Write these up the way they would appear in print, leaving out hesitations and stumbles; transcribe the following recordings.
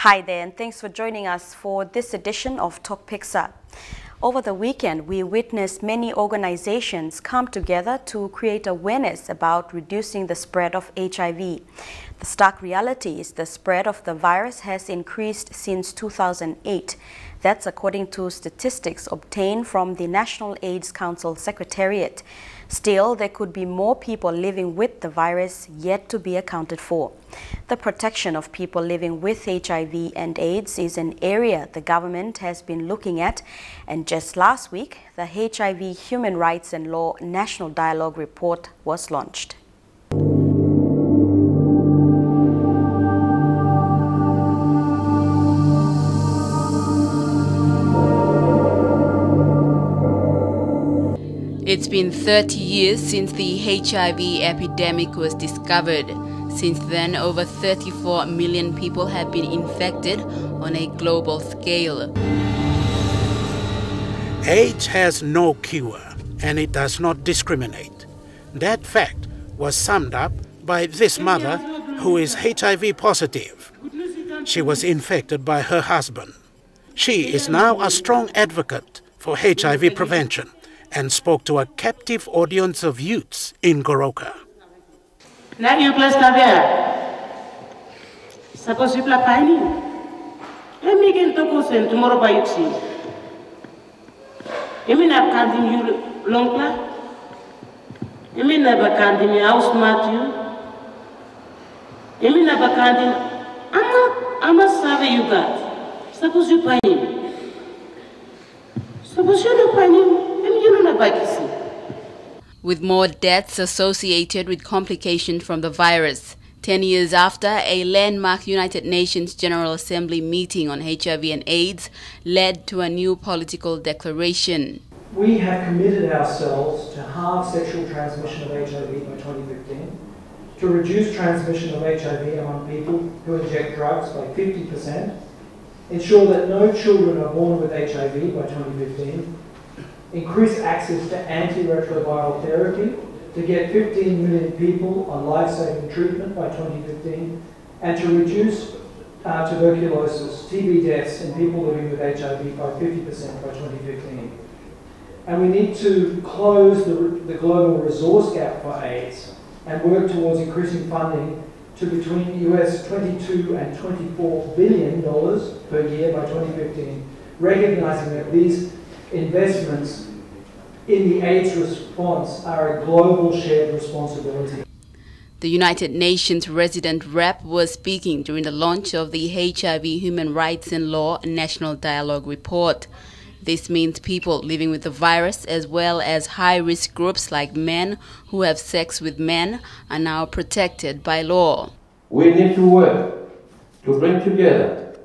Hi there, and thanks for joining us for this edition of Tok Piksa. Over the weekend, we witnessed many organizations come together to create awareness about reducing the spread of HIV. The stark reality is the spread of the virus has increased since 2008. That's according to statistics obtained from the National AIDS Council Secretariat. Still, there could be more people living with the virus yet to be accounted for. The protection of people living with HIV and AIDS is an area the government has been looking at, and just last week, the HIV Human Rights and Law National Dialogue Report was launched. It's been 30 years since the HIV epidemic was discovered. Since then, over 34 million people have been infected on a global scale. AIDS has no cure, and it does not discriminate. That fact was summed up by this mother who is HIV positive. She was infected by her husband. She is now a strong advocate for HIV prevention and spoke to a captive audience of youths in Goroka. Now you place there. Suppose you play paini. Let me get to go send tomorrow by it. You mean I've candy you long play? You mean never candy me how smart you? You mean never candy? I'm a savvy you got. Suppose you pay him. Suppose you don't pay him. With more deaths associated with complications from the virus. 10 years after, a landmark United Nations General Assembly meeting on HIV and AIDS led to a new political declaration. We have committed ourselves to halve sexual transmission of HIV by 2015, to reduce transmission of HIV among people who inject drugs by 50%, ensure that no children are born with HIV by 2015, increase access to antiretroviral therapy to get 15 million people on life-saving treatment by 2015, and to reduce tuberculosis, TB deaths in people living with HIV by 50% by 2015. And we need to close the global resource gap for AIDS and work towards increasing funding to between US 22 and $24 billion per year by 2015, recognizing that these investments in the AIDS response are a global shared responsibility. The United Nations resident rep was speaking during the launch of the HIV Human Rights and Law National Dialogue Report. This means people living with the virus as well as high-risk groups like men who have sex with men are now protected by law. We need to work to bring together,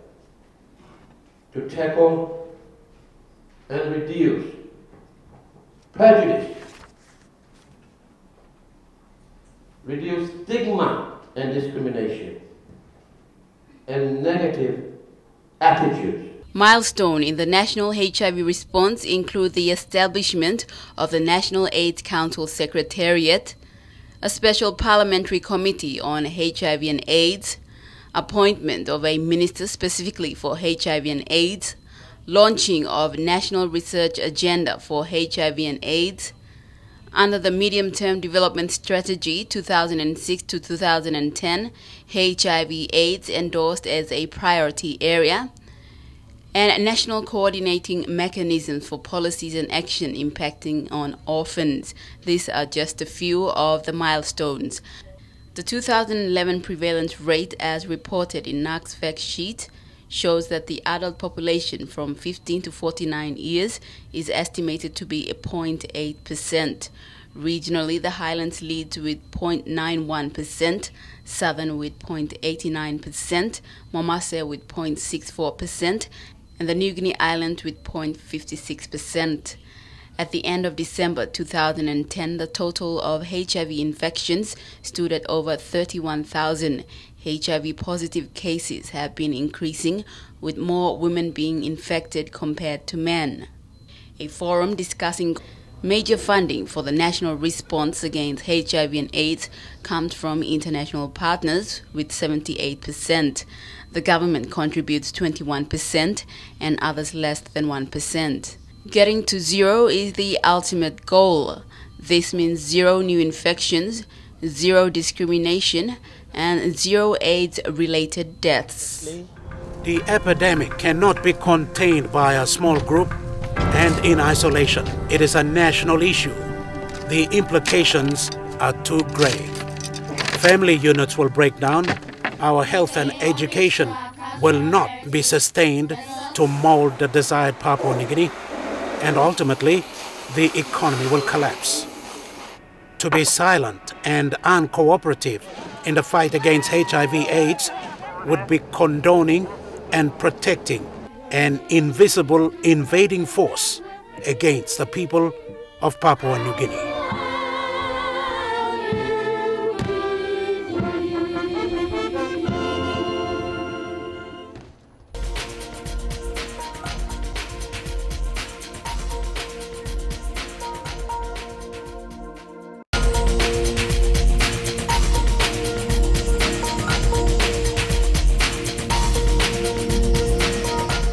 to tackle and reduce prejudice, reduce stigma and discrimination, and negative attitudes. Milestone in the national HIV response include the establishment of the National AIDS Council Secretariat, a special parliamentary committee on HIV and AIDS, appointment of a minister specifically for HIV and AIDS, launching of National Research Agenda for HIV and AIDS, under the Medium-Term Development Strategy 2006 to 2010, HIV/AIDS endorsed as a priority area, and national coordinating mechanisms for policies and action impacting on orphans. These are just a few of the milestones. The 2011 prevalence rate, as reported in NAC's fact sheet, shows that the adult population from 15 to 49 years is estimated to be 0.8%. Regionally, the Highlands leads with 0.91%, Southern with 0.89%, Momase with 0.64%, and the New Guinea Islands with 0.56%. At the end of December 2010, the total of HIV infections stood at over 31,000. HIV-positive cases have been increasing, with more women being infected compared to men. A forum discussing Major funding for the national response against HIV and AIDS comes from international partners with 78%. The government contributes 21% and others less than 1%. Getting to zero is the ultimate goal. This means zero new infections, zero discrimination, and zero AIDS-related deaths. The epidemic cannot be contained by a small group and in isolation. It is a national issue. The implications are too grave. Family units will break down. Our health and education will not be sustained to mold the desired Papua New Guinea, and ultimately, the economy will collapse. To be silent and uncooperative in the fight against HIV/AIDS would be condoning and protecting an invisible invading force against the people of Papua New Guinea.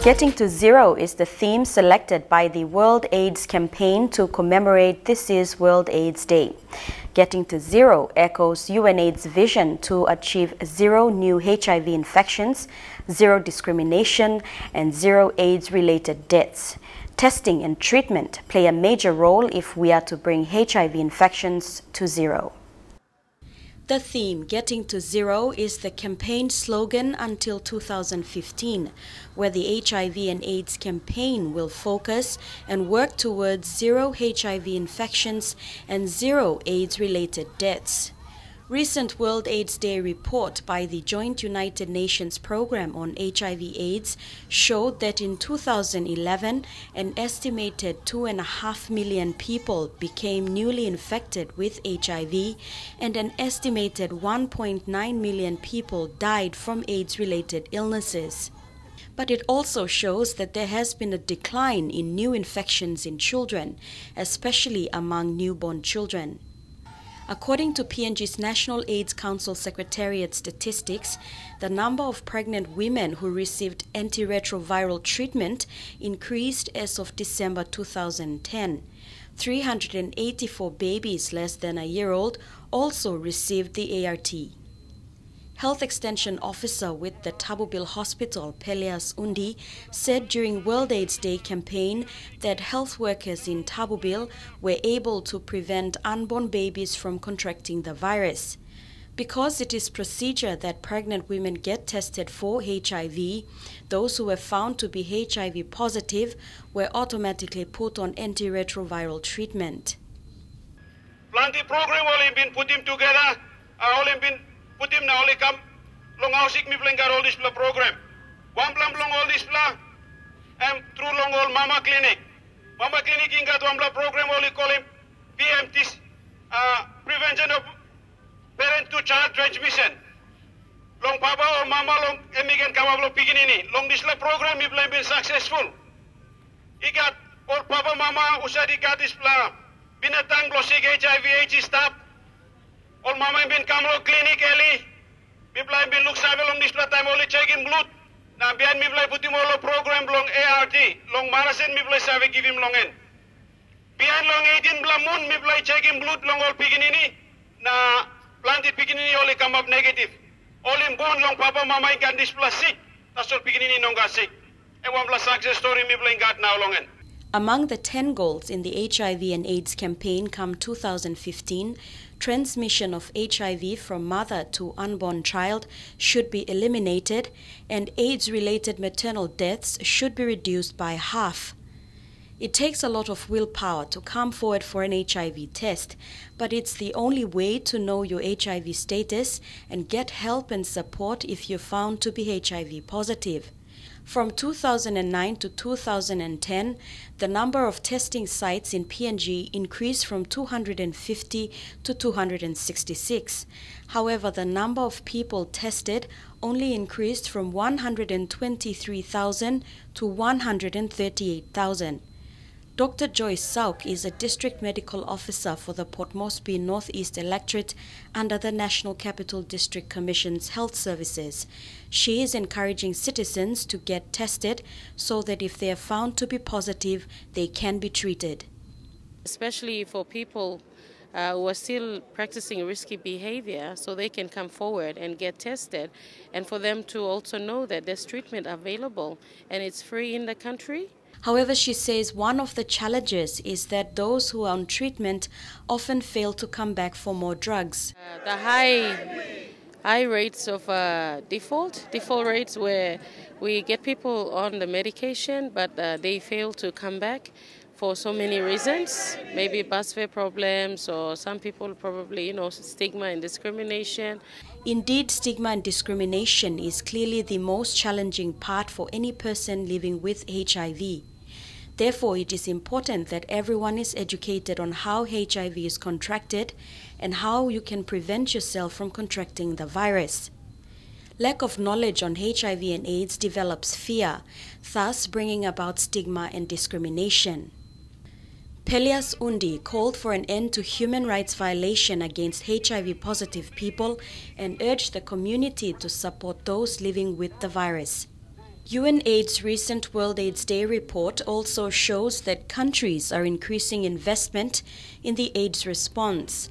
Getting to Zero is the theme selected by the World AIDS campaign to commemorate this year's World AIDS Day. Getting to Zero echoes UNAIDS' vision to achieve zero new HIV infections, zero discrimination, and zero AIDS-related deaths. Testing and treatment play a major role if we are to bring HIV infections to zero. The theme, Getting to Zero, is the campaign slogan until 2015, where the HIV and AIDS campaign will focus and work towards zero HIV infections and zero AIDS-related deaths. Recent World AIDS Day report by the Joint United Nations Programme on HIV/AIDS showed that in 2011, an estimated 2.5 million people became newly infected with HIV, and an estimated 1.9 million people died from AIDS-related illnesses. But it also shows that there has been a decline in new infections in children, especially among newborn children. According to PNG's National AIDS Council Secretariat statistics, the number of pregnant women who received antiretroviral treatment increased as of December 2010. 384 babies less than a year old also received the ART. Health Extension Officer with the Tabubil Hospital, Peleas Undi, said during World AIDS Day campaign that health workers in Tabubil were able to prevent unborn babies from contracting the virus. Because it is procedure that pregnant women get tested for HIV, those who were found to be HIV positive were automatically put on antiretroviral treatment. Plenty program only been put him together, only been put him now only come long housing me playing all this program. One plum long all this plan and through long all mama clinic. Mama clinic in got one program only call him PMT prevention of parent to child transmission. Long papa or mama long emigrant come up piginini. Long this program me play been successful. He got all papa mama usadi got this plan. Binatang blosig HIV/AIDS stop. All mama bin kamlo clinic eli. People bin look sabe long this time only checking blood. Na bian mi play puti molo program long ART. Long marasen mi play sabe give him long en. Bian long 18 blamun mi play checking blood long all piginini. Na planted piginini only come up negative. All in bone long papa mama can this plus sick. That's all piginini nong got sick. And one plus success story mi play got now long en. Among the 10 goals in the HIV and AIDS campaign come 2015, transmission of HIV from mother to unborn child should be eliminated and AIDS-related maternal deaths should be reduced by half. It takes a lot of willpower to come forward for an HIV test, but it's the only way to know your HIV status and get help and support if you're found to be HIV positive. From 2009 to 2010, the number of testing sites in PNG increased from 250 to 266. However, the number of people tested only increased from 123,000 to 138,000. Dr. Joyce Sauk is a district medical officer for the Port Moresby Northeast Electorate under the National Capital District Commission's Health Services. She is encouraging citizens to get tested so that if they are found to be positive, they can be treated. Especially for people who are still practicing risky behavior, so they can come forward and get tested, and for them to also know that there's treatment available and it's free in the country. However, she says one of the challenges is that those who are on treatment often fail to come back for more drugs. The high rates of default rates where we get people on the medication but they fail to come back for so many reasons, maybe bus fare problems, or some people probably, stigma and discrimination. Indeed, stigma and discrimination is clearly the most challenging part for any person living with HIV. Therefore, it is important that everyone is educated on how HIV is contracted and how you can prevent yourself from contracting the virus. Lack of knowledge on HIV and AIDS develops fear, thus bringing about stigma and discrimination. Pelias Undi called for an end to human rights violation against HIV-positive people and urged the community to support those living with the virus. UNAIDS' recent World AIDS Day report also shows that countries are increasing investment in the AIDS response.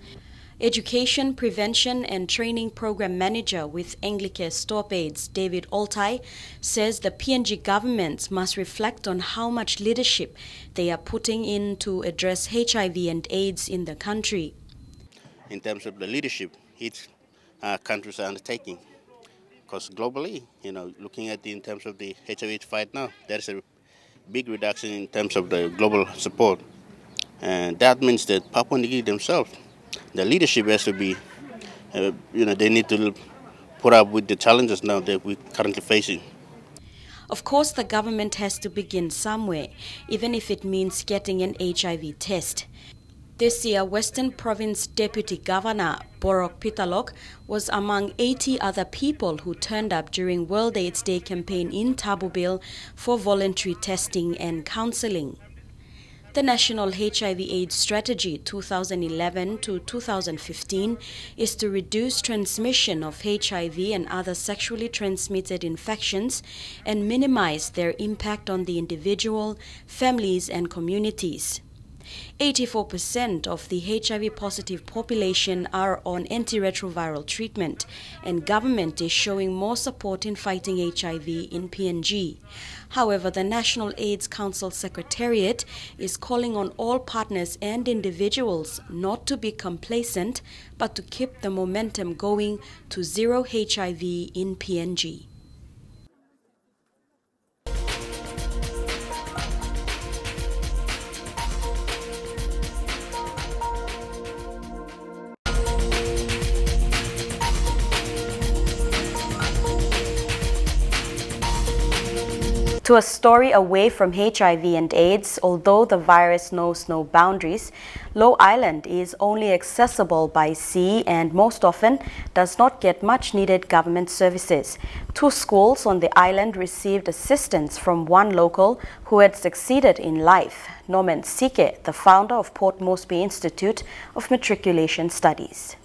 Education, Prevention and Training Program Manager with Anglicare Stop AIDS, David Altai, says the PNG governments must reflect on how much leadership they are putting in to address HIV and AIDS in the country. In terms of the leadership, each countries are undertaking. Because globally, looking at in terms of the HIV fight now, there's a big reduction in terms of the global support. And that means that Papua New Guinea themselves, the leadership has to be, they need to put up with the challenges now that we're currently facing. Of course, the government has to begin somewhere, even if it means getting an HIV test. This year, Western Province Deputy Governor Borok Pitalok was among 80 other people who turned up during World AIDS Day campaign in Tabubil for voluntary testing and counseling. The National HIV/AIDS Strategy 2011 to 2015 is to reduce transmission of HIV and other sexually transmitted infections and minimize their impact on the individual, families and communities. 84% of the HIV-positive population are on antiretroviral treatment, and government is showing more support in fighting HIV in PNG. However, the National AIDS Council Secretariat is calling on all partners and individuals not to be complacent, but to keep the momentum going to zero HIV in PNG. To a story away from HIV and AIDS, although the virus knows no boundaries, Low Island is only accessible by sea and most often does not get much needed government services. 2 schools on the island received assistance from one local who had succeeded in life, Norman Sike, the founder of Port Moresby Institute of Matriculation Studies.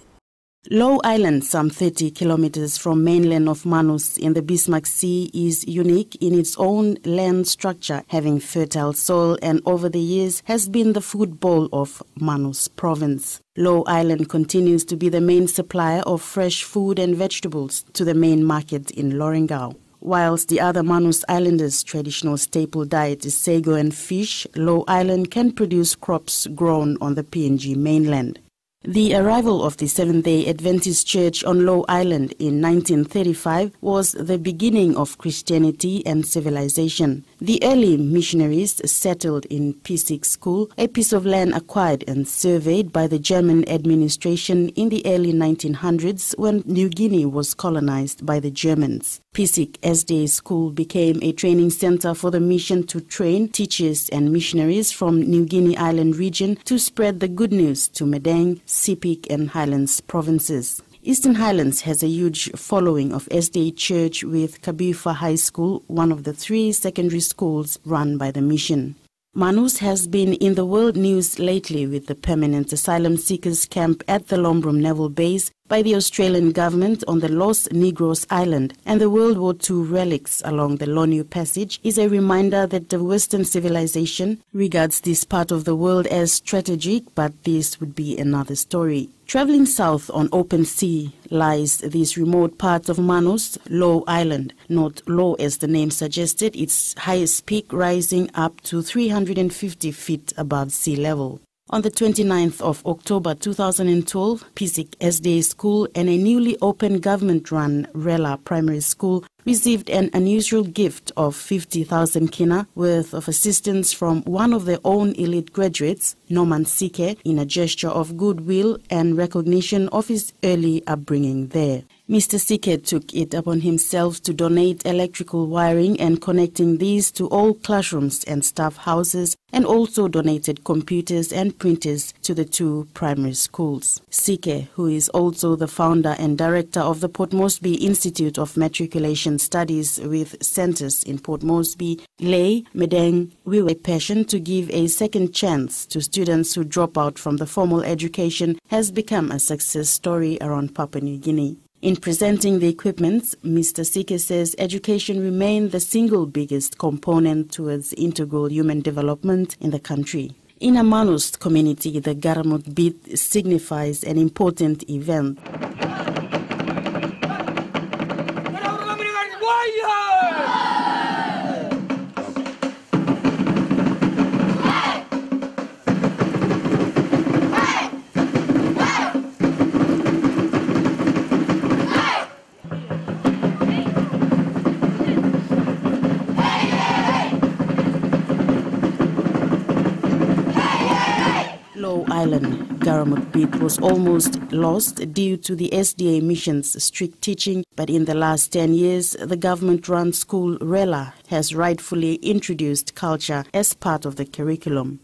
Low Island, some 30 kilometers from mainland of Manus in the Bismarck Sea, is unique in its own land structure, having fertile soil and over the years has been the food bowl of Manus province. Low Island continues to be the main supplier of fresh food and vegetables to the main market in Lorengau. Whilst the other Manus Islanders' traditional staple diet is sago and fish, Low Island can produce crops grown on the PNG mainland. The arrival of the Seventh-day Adventist Church on Low Island in 1935 was the beginning of Christianity and civilization. The early missionaries settled in Pisik School, a piece of land acquired and surveyed by the German administration in the early 1900s when New Guinea was colonized by the Germans. Pisik SDA School became a training center for the mission to train teachers and missionaries from New Guinea Island region to spread the good news to Madang, Sepik and Highlands provinces. Eastern Highlands has a huge following of SDA Church with Kabifa High School, one of the 3 secondary schools run by the mission. Manus has been in the world news lately with the permanent asylum seekers camp at the Lombrum Naval Base by the Australian government on the Los Negros Island, and the World War II relics along the Loniu Passage is a reminder that the Western civilization regards this part of the world as strategic, but this would be another story. Traveling south on open sea lies this remote part of Manus, Low Island. Not low as the name suggested, its highest peak rising up to 350 feet above sea level. On the 29th of October 2012, Pisik SDA School and a newly opened government-run Rela Primary School received an unusual gift of 50,000 kina worth of assistance from one of their own elite graduates, Norman Sike, in a gesture of goodwill and recognition of his early upbringing there. Mr. Sike took it upon himself to donate electrical wiring and connecting these to all classrooms and staff houses, and also donated computers and printers to the two primary schools. Sike, who is also the founder and director of the Port Moresby Institute of Matriculation Studies with centers in Port Moresby, lay Medeng with a passion to give a second chance to students who drop out from the formal education, has become a success story around Papua New Guinea. In presenting the equipment, Mr. Sike says education remains the single biggest component towards integral human development in the country. In a Manus community, the Garamut beat signifies an important event. Island Garamut beat was almost lost due to the SDA mission's strict teaching, but in the last 10 years, the government-run school Rela has rightfully introduced culture as part of the curriculum.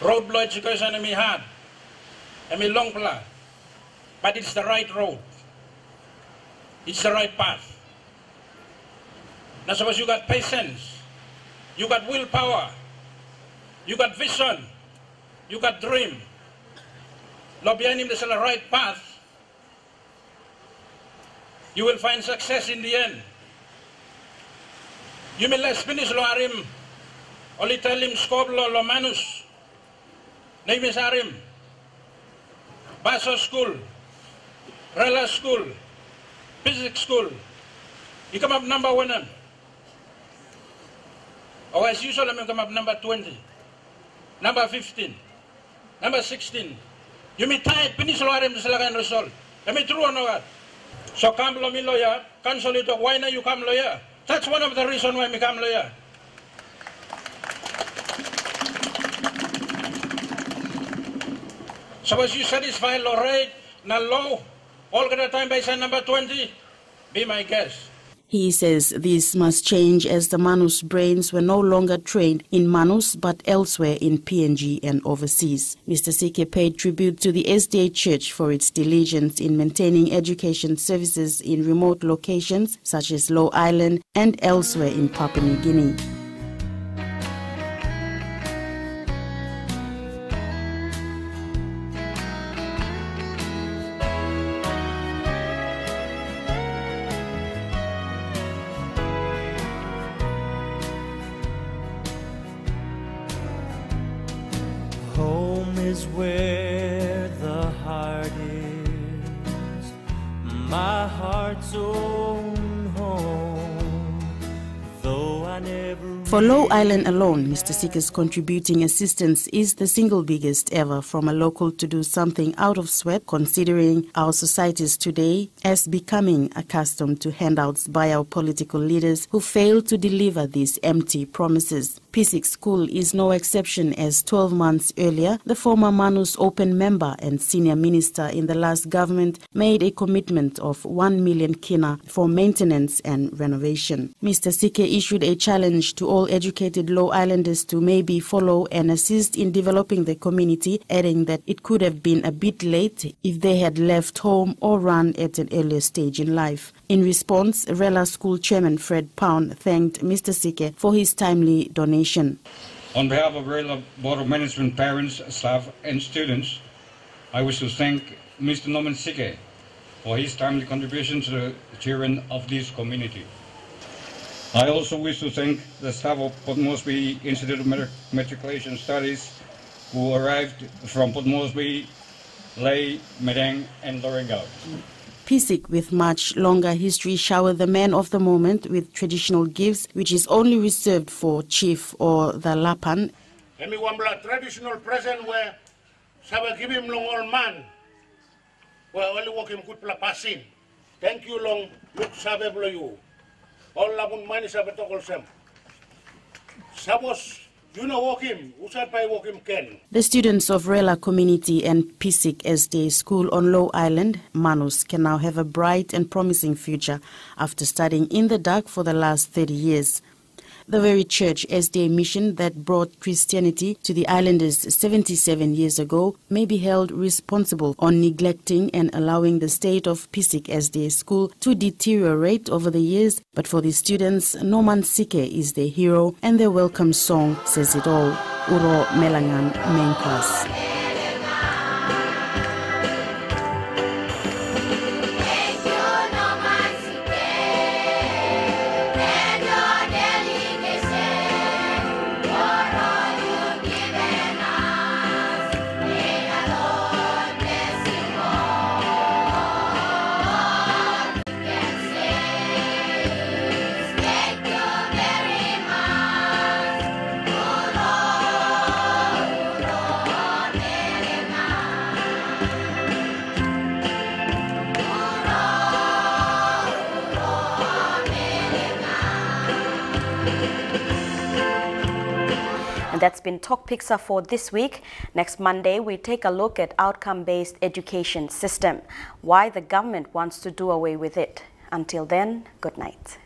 Road blow education is hard, and long plan, but it's the right road. It's the right path. Now suppose you got patience, you got willpower, you got vision, you got dream. Behind him, there's the right path. You will find success in the end. You may less finish lo arim, only tell him scope lo manus. Name is arim. Baso school, Rela school, physics school. You come up number 1. Or as usual, I come up number 20, number 15, number 16. You may type, finish lo arim sila kan result. Let me true or not. So come lo mi lawyer, cancel it. Why not you come lawyer? That's one of the reasons why me come lawyer. Suppose you satisfy law rate, na law, all the time by sign number 20, be my guest. He says this must change as the Manus brains were no longer trained in Manus but elsewhere in PNG and overseas. Mr. Sike paid tribute to the SDA Church for its diligence in maintaining education services in remote locations such as Low Island and elsewhere in Papua New Guinea. Home is where the heart is, my heart's own home, though I never... For Low Island alone, Mr. Sike's contributing assistance is the single biggest ever from a local to do something out of sweat, considering our societies today as becoming accustomed to handouts by our political leaders who fail to deliver these empty promises. Pisik School is no exception, as 12 months earlier, the former Manus Open member and senior minister in the last government made a commitment of 1 million kina for maintenance and renovation. Mr. Sike issued a challenge to all educated Low Islanders to maybe follow and assist in developing the community, adding that it could have been a bit late if they had left home or run at an earlier stage in life. In response, Rela School Chairman Fred Pound thanked Mr. Sike for his timely donation. On behalf of Rela Board of Management, parents, staff and students, I wish to thank Mr. Norman Sike for his timely contribution to the children of this community. I also wish to thank the staff of Port Moresby Institute of Matriculation Studies who arrived from Port Moresby, Lae, Madang and Lorengau. PISIC, with much longer history, showered the man of the moment with traditional gifts, which is only reserved for chief or the lapan. And we want a traditional present where Saba give him long old man, where only walk him good plapasin. Thank you long, look Sabe blow you. All labun money Sabe tokol sem. Sabos, you know walk him, usad pay walk him ken. The students of Rela Community and PISIC SD School on Low Island, Manus, can now have a bright and promising future after studying in the dark for the last 30 years. The very church SDA mission that brought Christianity to the islanders 77 years ago may be held responsible on neglecting and allowing the state of PISIC SDA school to deteriorate over the years. But for the students, Norman Sike is their hero, and their welcome song says it all. Uro Melangan Main Class. And that's been Tok Piksa for this week. Next Monday, we take a look at outcome-based education system, why the government wants to do away with it. Until then, good night.